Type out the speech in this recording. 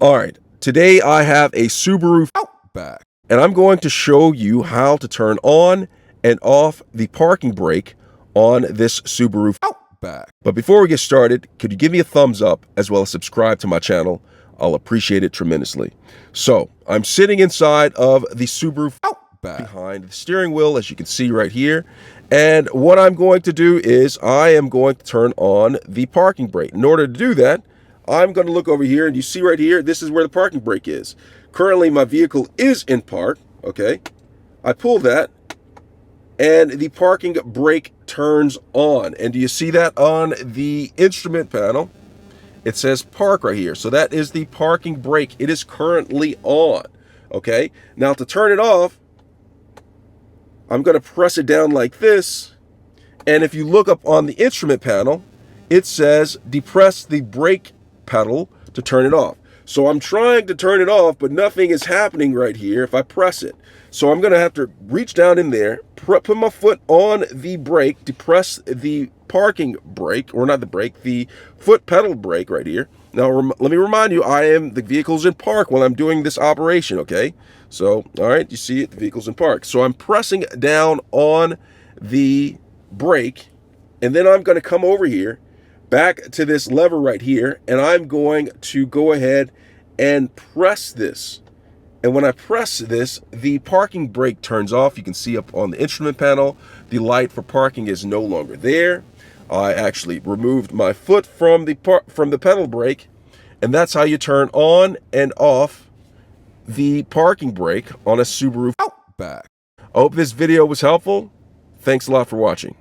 All right, today I have a Subaru Outback, and I'm going to show you how to turn on and off the parking brake on this Subaru Outback. But before we get started, could you give me a thumbs up as well as subscribe to my channel? I'll appreciate it tremendously. So, I'm sitting inside of the Subaru Outback behind the steering wheel, as you can see right here. And what I'm going to do is I am going to turn on the parking brake. In order to do that, I'm going to look over here, and you see right here, this is where the parking brake is. Currently, my vehicle is in park, okay? I pull that, and the parking brake turns on. And do you see that on the instrument panel? It says park right here. So that is the parking brake. It is currently on, okay? Now, to turn it off, I'm going to press it down like this. And if you look up on the instrument panel, it says depress the brake pedal to turn it off. So I'm trying to turn it off, but nothing is happening right here if I press it. So I'm going to have to reach down in there, put my foot on the brake, depress the parking brake, or not the brake, the foot pedal brake right here. Now, let me remind you, the vehicle's in park while I'm doing this operation, okay? So, all right, you see it, the vehicle's in park. So I'm pressing down on the brake, and then I'm going to come over here, back to this lever right here, and I'm going to go ahead and press this. And when I press this, the parking brake turns off. You can see up on the instrument panel, the light for parking is no longer there. I actually removed my foot from the pedal brake, and that's how you turn on and off the parking brake on a Subaru Outback. I hope this video was helpful. Thanks a lot for watching.